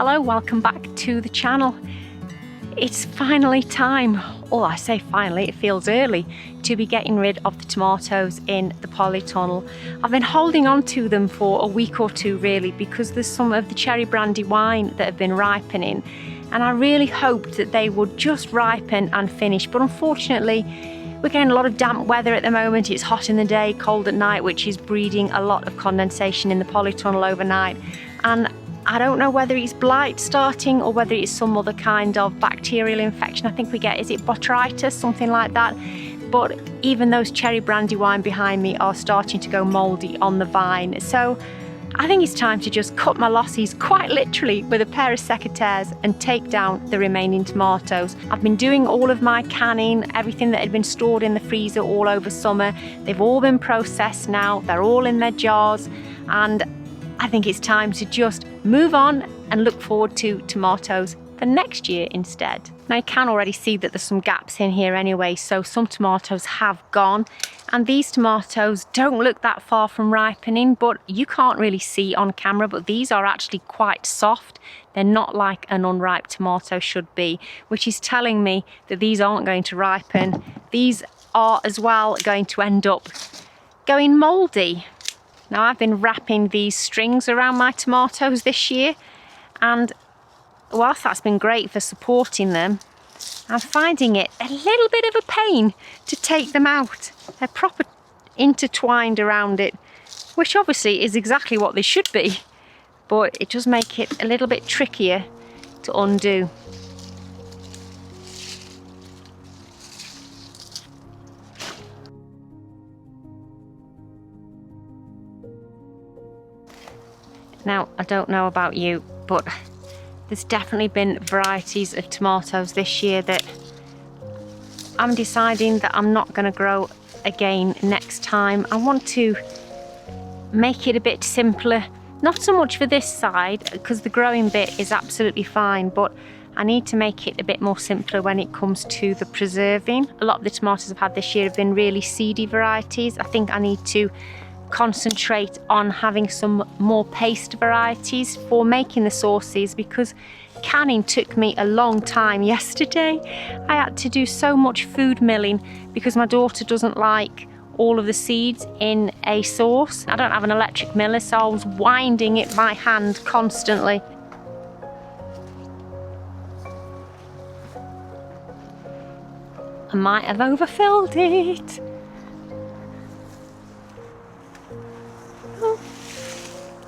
Hello, welcome back to the channel. It's finally time, or I say finally, it feels early, to be getting rid of the tomatoes in the polytunnel. I've been holding on to them for a week or two really, because there's some of the cherry brandy wine that have been ripening, and I really hoped that they would just ripen and finish, but unfortunately we're getting a lot of damp weather at the moment. It's hot in the day, cold at night, which is breeding a lot of condensation in the polytunnel overnight, and I don't know whether it's blight starting or whether it's some other kind of bacterial infection. I think we get, is it botrytis, something like that? But even those cherry brandy wine behind me are starting to go mouldy on the vine. So I think it's time to just cut my losses, quite literally, with a pair of secateurs and take down the remaining tomatoes. I've been doing all of my canning, everything that had been stored in the freezer all over summer. They've all been processed now, they're all in their jars, and I think it's time to just move on and look forward to tomatoes for next year instead. Now you can already see that there's some gaps in here anyway, so some tomatoes have gone, and these tomatoes don't look that far from ripening, but you can't really see on camera, but these are actually quite soft. They're not like an unripe tomato should be, which is telling me that these aren't going to ripen. These are as well going to end up going mouldy. Now I've been wrapping these strings around my tomatoes this year, and whilst that's been great for supporting them, I'm finding it a little bit of a pain to take them out. They're proper intertwined around it, which obviously is exactly what they should be, but it does make it a little bit trickier to undo. Now, I don't know about you, but there's definitely been varieties of tomatoes this year that I'm deciding that I'm not going to grow again next time. I want to make it a bit simpler, not so much for this side, because the growing bit is absolutely fine, but I need to make it a bit more simpler when it comes to the preserving. A lot of the tomatoes I've had this year have been really seedy varieties. I think I need to concentrate on having some more paste varieties for making the sauces, because canning took me a long time yesterday. I had to do so much food milling because my daughter doesn't like all of the seeds in a sauce. I don't have an electric miller, so I was winding it by hand constantly. I might have overfilled it.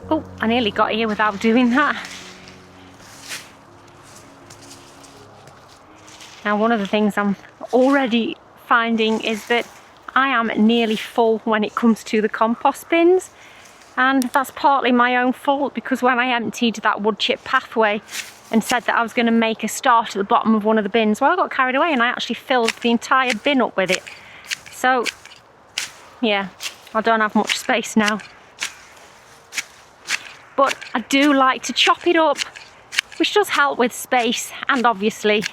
Oh, I nearly got here without doing that. Now, one of the things I'm already finding is that I am nearly full when it comes to the compost bins. And that's partly my own fault, because when I emptied that wood chip pathway and said that I was going to make a start at the bottom of one of the bins, well, I got carried away and I actually filled the entire bin up with it. So, yeah, I don't have much space now. But I do like to chop it up, which does help with space, and obviously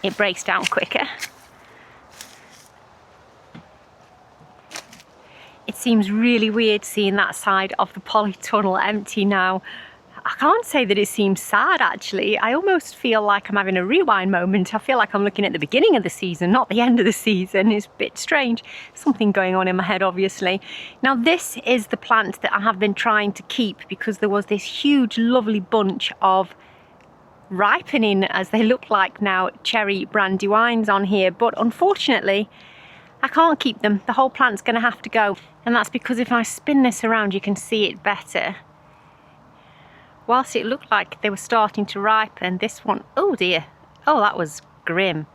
it breaks down quicker. It seems really weird seeing that side of the polytunnel empty now. I can't say that it seems sad actually. I almost feel like I'm having a rewind moment. I feel like I'm looking at the beginning of the season, not the end of the season. It's a bit strange. Something going on in my head, obviously. Now, this is the plant that I have been trying to keep, because there was this huge, lovely bunch of ripening, as they look like now, cherry brandy wines on here. But unfortunately, I can't keep them. The whole plant's going to have to go. And that's because if I spin this around, you can see it better. Whilst it looked like they were starting to ripen, this one, oh dear, oh, that was grim.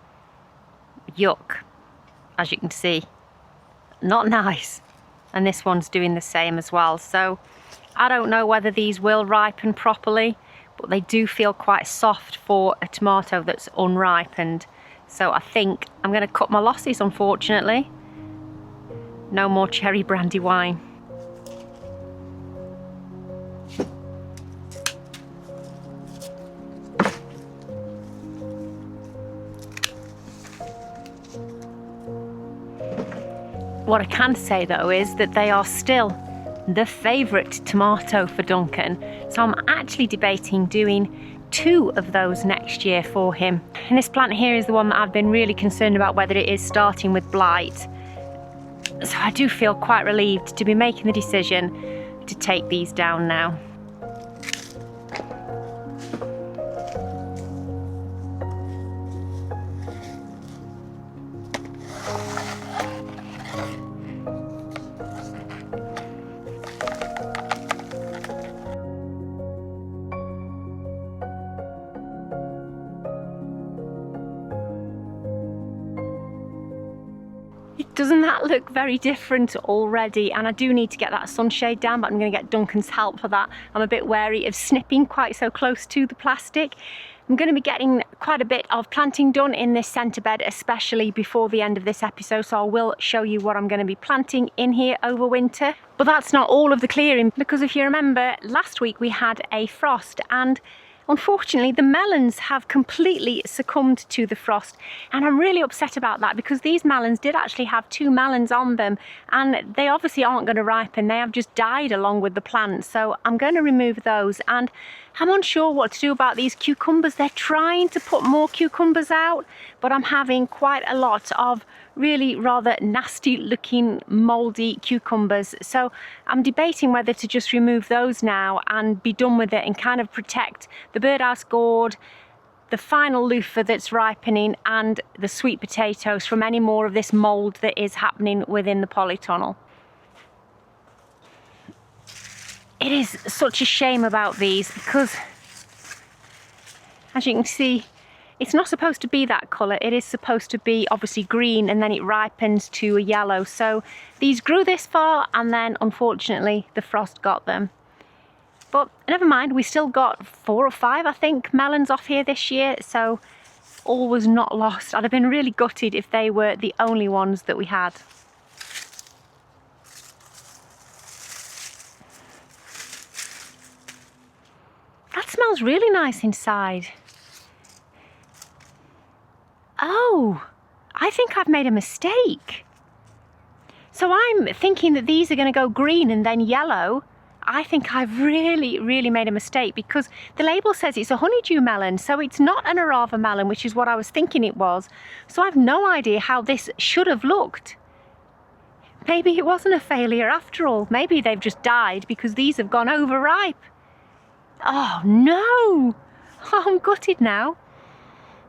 Yuck, as you can see. Not nice. And this one's doing the same as well. So I don't know whether these will ripen properly, but they do feel quite soft for a tomato that's unripened. So I think I'm going to cut my losses, unfortunately. No more cherry brandy wine. What I can say though is that they are still the favourite tomato for Duncan. So I'm actually debating doing 2 of those next year for him. And this plant here is the one that I've been really concerned about whether it is starting with blight. So I do feel quite relieved to be making the decision to take these down now. Doesn't that look very different already? And I do need to get that sunshade down, but I'm going to get Duncan's help for that. I'm a bit wary of snipping quite so close to the plastic. I'm going to be getting quite a bit of planting done in this centre bed, especially before the end of this episode, so I will show you what I'm going to be planting in here over winter. But that's not all of the clearing, because if you remember, last week we had a frost, and unfortunately, the melons have completely succumbed to the frost, and I'm really upset about that because these melons did actually have 2 melons on them, and they obviously aren't going to ripen. They have just died along with the plant, so I'm going to remove those. And I'm unsure what to do about these cucumbers. They're trying to put more cucumbers out, but I'm having quite a lot of really rather nasty looking mouldy cucumbers, so I'm debating whether to just remove those now and be done with it and kind of protect the birdhouse gourd, the final loofah that's ripening, and the sweet potatoes from any more of this mould that is happening within the polytunnel. It is such a shame about these because, as you can see, it's not supposed to be that colour. It is supposed to be obviously green, and then it ripens to a yellow. So these grew this far, and then unfortunately the frost got them. But never mind, we still got 4 or 5, I think, melons off here this year, so all was not lost. I'd have been really gutted if they were the only ones that we had. That smells really nice inside. Oh, I think I've made a mistake. So I'm thinking that these are going to go green and then yellow. I think I've really made a mistake because the label says it's a honeydew melon, so it's not an awry melon, which is what I was thinking it was. So I've no idea how this should have looked. Maybe it wasn't a failure after all. Maybe they've just died because these have gone overripe. Oh no! Oh, I'm gutted now.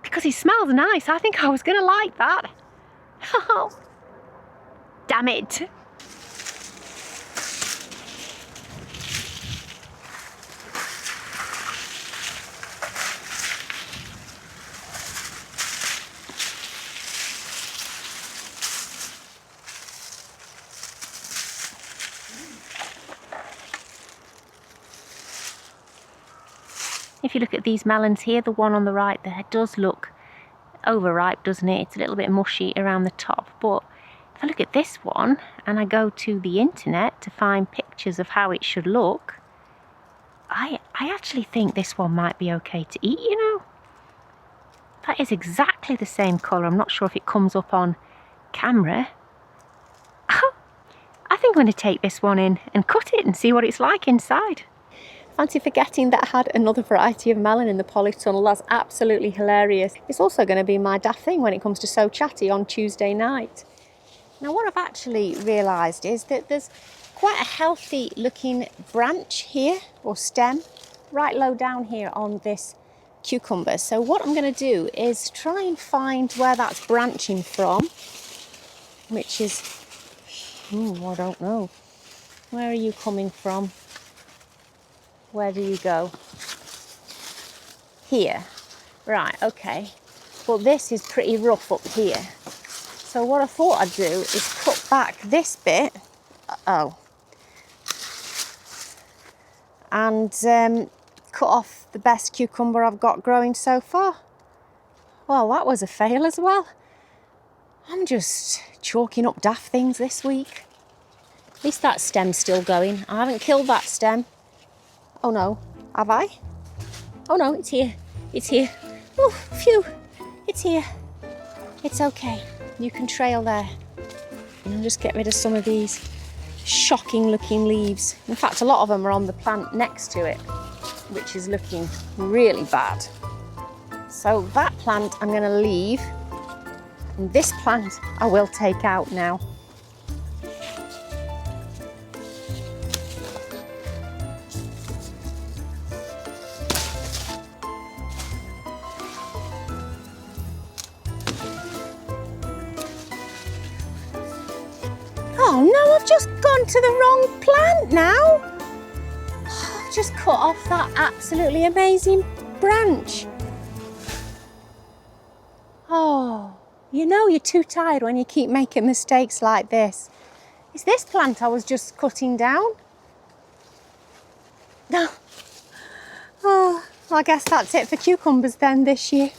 Because it smells nice. I think I was going to like that. Oh, damn it. If you look at these melons here, the one on the right there does look overripe, doesn't it? It's a little bit mushy around the top, but if I look at this one and I go to the internet to find pictures of how it should look, I actually think this one might be okay to eat, you know. That is exactly the same colour. I'm not sure if it comes up on camera. I think I'm going to take this one in and cut it and see what it's like inside. Fancy forgetting that I had another variety of melon in the polytunnel. That's absolutely hilarious. It's also going to be my daft thing when it comes to So Chatty on Tuesday night. Now what I've actually realised is that there's quite a healthy looking branch here, or stem, right low down here on this cucumber. So what I'm going to do is try and find where that's branching from, which is, I don't know. Where are you coming from? Where do you go? Here. Right, okay. Well, this is pretty rough up here. So what I thought I'd do is cut back this bit. And cut off the best cucumber I've got growing so far. Well, that was a fail as well. I'm just chalking up daft things this week. At least that stem's still going. I haven't killed that stem. Oh no, have I? Oh no, it's here. It's here. Oh, phew. It's here. It's okay. You can trail there. And I'll just get rid of some of these shocking looking leaves. In fact, a lot of them are on the plant next to it, which is looking really bad. So that plant I'm going to leave, and this plant I will take out now. Oh no, I've just gone to the wrong plant now. I've just cut off that absolutely amazing branch. Oh, you know you're too tired when you keep making mistakes like this. Is this plant I was just cutting down? No. Oh, I guess that's it for cucumbers then this year.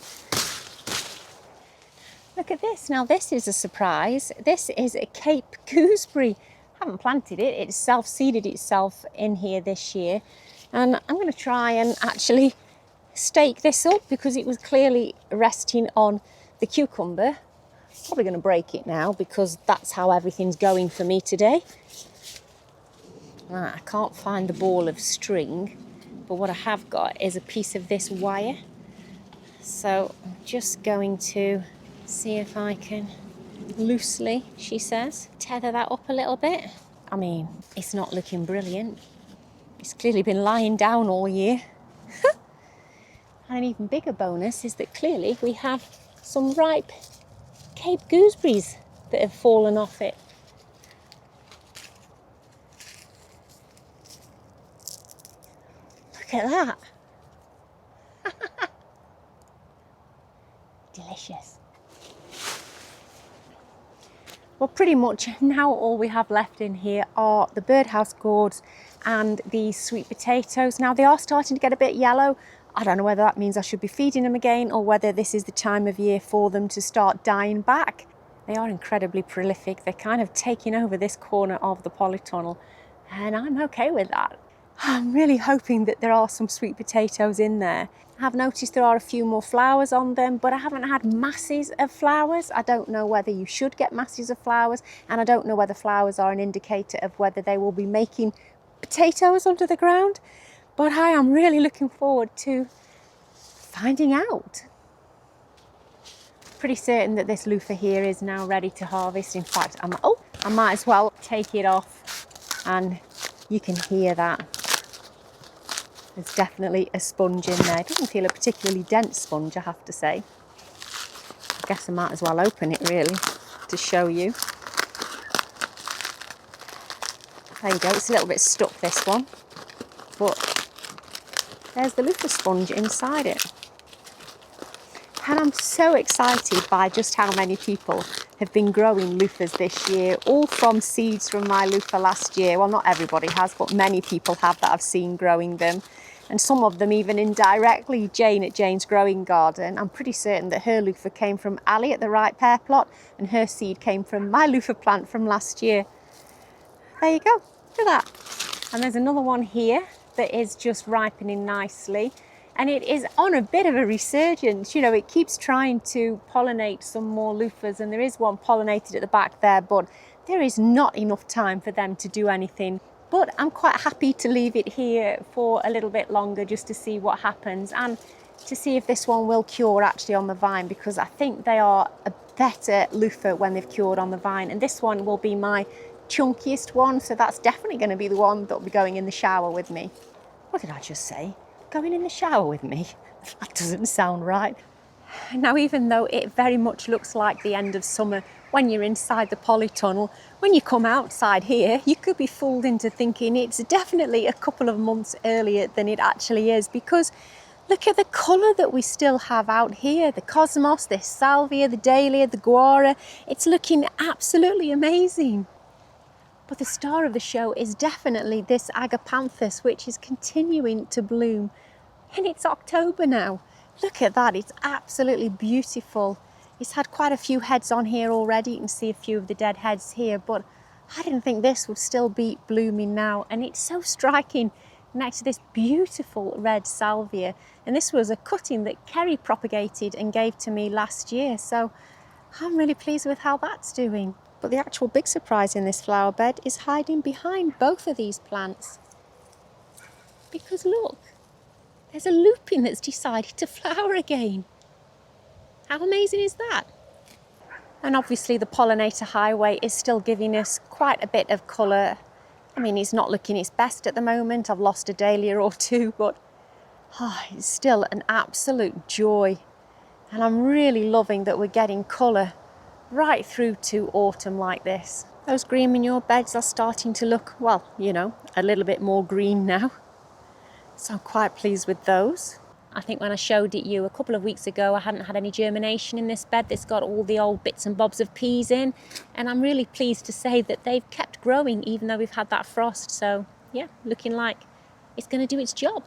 Look at this. Now this is a surprise. This is a Cape gooseberry. I haven't planted it. It's self-seeded itself in here this year. And I'm going to try and actually stake this up because it was clearly resting on the cucumber. Probably going to break it now because that's how everything's going for me today. Right, I can't find the ball of string, but what I have got is a piece of this wire. So I'm just going to see if I can loosely, she says, tether that up a little bit. I mean, it's not looking brilliant. It's clearly been lying down all year. And an even bigger bonus is that clearly we have some ripe Cape gooseberries that have fallen off it. Look at that. Delicious. Well, pretty much now all we have left in here are the birdhouse gourds and the sweet potatoes. Now they are starting to get a bit yellow. I don't know whether that means I should be feeding them again or whether this is the time of year for them to start dying back. They are incredibly prolific. They're kind of taking over this corner of the polytunnel, and I'm okay with that. I'm really hoping that there are some sweet potatoes in there. I have noticed there are a few more flowers on them, but I haven't had masses of flowers. I don't know whether you should get masses of flowers, and I don't know whether flowers are an indicator of whether they will be making potatoes under the ground. But I am really looking forward to finding out. Pretty certain that this loofah here is now ready to harvest. In fact, I might as well take it off, and you can hear that. There's definitely a sponge in there. It doesn't feel a particularly dense sponge, I have to say. I guess I might as well open it really to show you. There you go, it's a little bit stuck, this one, but there's the loofah sponge inside it. And I'm so excited by just how many people have been growing loofahs this year, all from seeds from my loofah last year. Well, not everybody has, but many people have that I've seen growing them. And some of them even indirectly. Jane at Jane's Growing Garden, I'm pretty certain that her loofah came from Ali at the Right Pear Plot, and her seed came from my loofah plant from last year. There you go, look at that. And there's another one here that is just ripening nicely, and it is on a bit of a resurgence. You know, it keeps trying to pollinate some more loofahs, and there is one pollinated at the back there, but there is not enough time for them to do anything. But I'm quite happy to leave it here for a little bit longer just to see what happens, and to see if this one will cure actually on the vine, because I think they are a better loofah when they've cured on the vine, and this one will be my chunkiest one, so that's definitely going to be the one that will be going in the shower with me. What did I just say? Going in the shower with me? That doesn't sound right. Now, even though it very much looks like the end of summer when you're inside the polytunnel, when you come outside here, you could be fooled into thinking it's definitely a couple of months earlier than it actually is, because look at the colour that we still have out here. The cosmos, the salvia, the dahlia, the guara. It's looking absolutely amazing. But the star of the show is definitely this agapanthus, which is continuing to bloom. And it's October now. Look at that, it's absolutely beautiful. It's had quite a few heads on here already. You can see a few of the dead heads here, but I didn't think this would still be blooming now. And it's so striking next to this beautiful red salvia. And this was a cutting that Kerry propagated and gave to me last year. So I'm really pleased with how that's doing. But the actual big surprise in this flower bed is hiding behind both of these plants. Because look, there's a lupin that's decided to flower again. How amazing is that? And obviously the pollinator highway is still giving us quite a bit of colour. I mean, it's not looking its best at the moment. I've lost a dahlia or two, but it's still an absolute joy. And I'm really loving that we're getting colour right through to autumn like this. Those green manure beds are starting to look, well, you know, a little bit more green now. So I'm quite pleased with those. I think when I showed it you a couple of weeks ago, I hadn't had any germination in this bed. It's got all the old bits and bobs of peas in. And I'm really pleased to say that they've kept growing even though we've had that frost. So yeah, looking like it's going to do its job.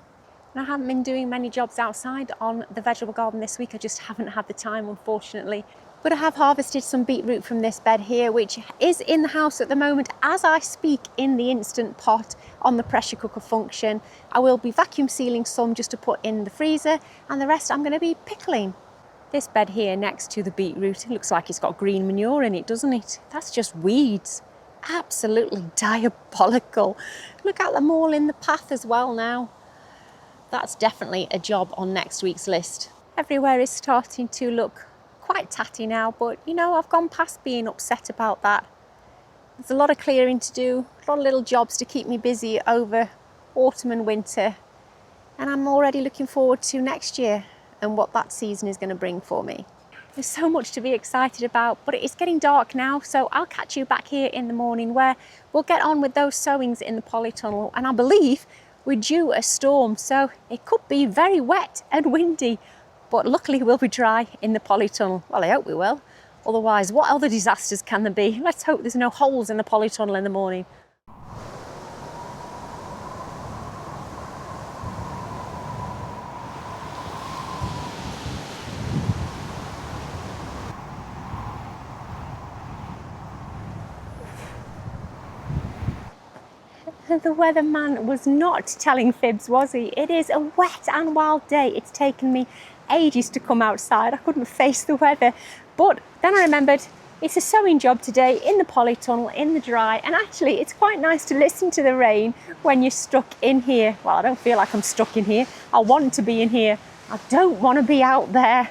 And I haven't been doing many jobs outside on the vegetable garden this week. I just haven't had the time, unfortunately. But I have harvested some beetroot from this bed here, which is in the house at the moment as I speak in the instant pot on the pressure cooker function. I will be vacuum sealing some just to put in the freezer, and the rest I'm going to be pickling. This bed here next to the beetroot, it looks like it's got green manure in it, doesn't it? That's just weeds. Absolutely diabolical. Look at them all in the path as well now. That's definitely a job on next week's list. Everywhere is starting to look quite tatty now, but you know, I've gone past being upset about that. There's a lot of clearing to do, a lot of little jobs to keep me busy over autumn and winter, and I'm already looking forward to next year and what that season is going to bring for me. There's so much to be excited about, but it is getting dark now, so I'll catch you back here in the morning where we'll get on with those sowings in the polytunnel, and I believe we're due a storm, so it could be very wet and windy. But luckily we'll be dry in the polytunnel. Well, I hope we will. Otherwise, what other disasters can there be? Let's hope there's no holes in the polytunnel in the morning. The weatherman was not telling fibs, was he? It is a wet and wild day. It's taken me ages to come outside. I couldn't face the weather. But then I remembered it's a sewing job today in the polytunnel, in the dry. And actually, it's quite nice to listen to the rain when you're stuck in here. Well, I don't feel like I'm stuck in here. I want to be in here. I don't want to be out there.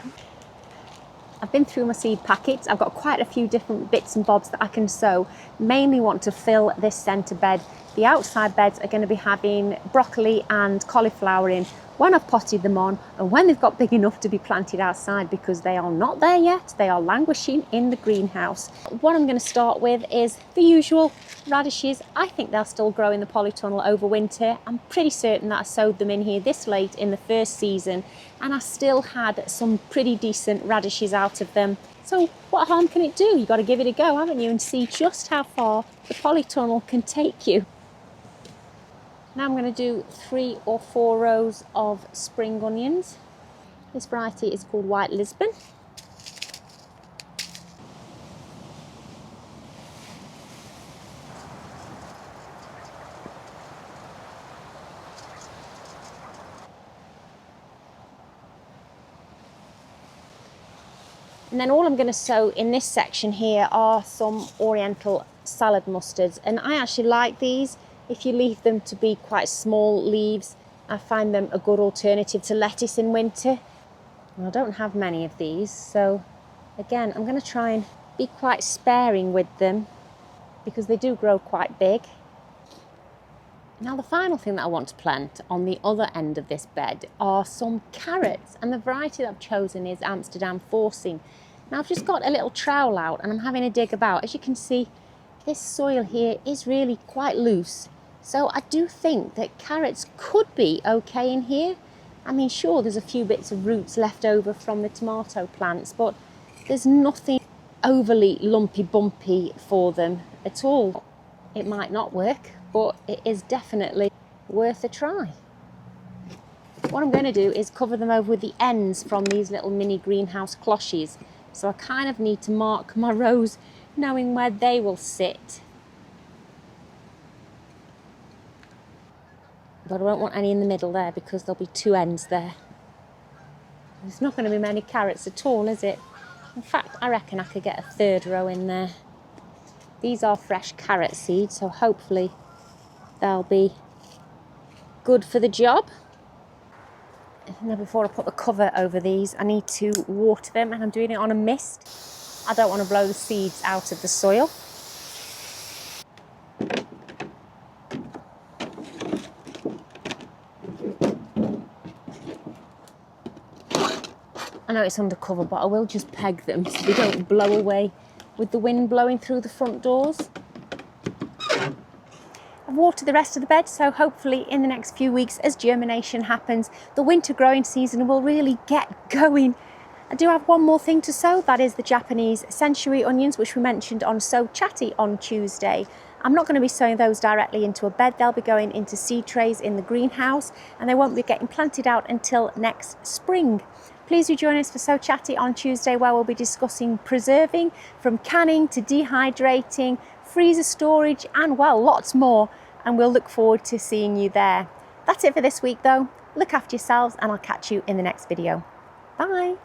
I've been through my seed packets. I've got quite a few different bits and bobs that I can sow. Mainly want to fill this centre bed. The outside beds are going to be having broccoli and cauliflower in when I've potted them on and when they've got big enough to be planted outside, because they are not there yet. They are languishing in the greenhouse. What I'm going to start with is the usual radishes. I think they'll still grow in the polytunnel over winter. I'm pretty certain that I sowed them in here this late in the first season and I still had some pretty decent radishes out of them. So what harm can it do? You've got to give it a go, haven't you, and see just how far the polytunnel can take you. Now I'm going to do 3 or 4 rows of spring onions. This variety is called White Lisbon. And then all I'm going to sow in this section here are some Oriental salad mustards. And I actually like these. If you leave them to be quite small leaves, I find them a good alternative to lettuce in winter. And I don't have many of these, so again, I'm going to try and be quite sparing with them because they do grow quite big. Now the final thing that I want to plant on the other end of this bed are some carrots, and the variety that I've chosen is Amsterdam Forcing. Now I've just got a little trowel out and I'm having a dig about. As you can see, this soil here is really quite loose. So I do think that carrots could be okay in here. I mean, sure, there's a few bits of roots left over from the tomato plants, but there's nothing overly lumpy bumpy for them at all. It might not work, but it is definitely worth a try. What I'm going to do is cover them over with the ends from these little mini greenhouse cloches. So I kind of need to mark my rows knowing where they will sit. But I won't want any in the middle there because there'll be 2 ends there. There's not going to be many carrots at all, is it? In fact, I reckon I could get a 3rd row in there. These are fresh carrot seeds, so hopefully they'll be good for the job. And then before I put the cover over these, I need to water them, and I'm doing it on a mist. I don't want to blow the seeds out of the soil. I know it's undercover, but I will just peg them so they don't blow away with the wind blowing through the front doors. I've watered the rest of the bed, so hopefully in the next few weeks, as germination happens, the winter growing season will really get going. I do have one more thing to sow, that is the Japanese century onions, which we mentioned on So Chatty on Tuesday. I'm not going to be sowing those directly into a bed. They'll be going into seed trays in the greenhouse, and they won't be getting planted out until next spring. Please do join us for So Chatty on Tuesday, where we'll be discussing preserving, from canning to dehydrating, freezer storage, and well, lots more. And we'll look forward to seeing you there. That's it for this week though. Look after yourselves, and I'll catch you in the next video. Bye.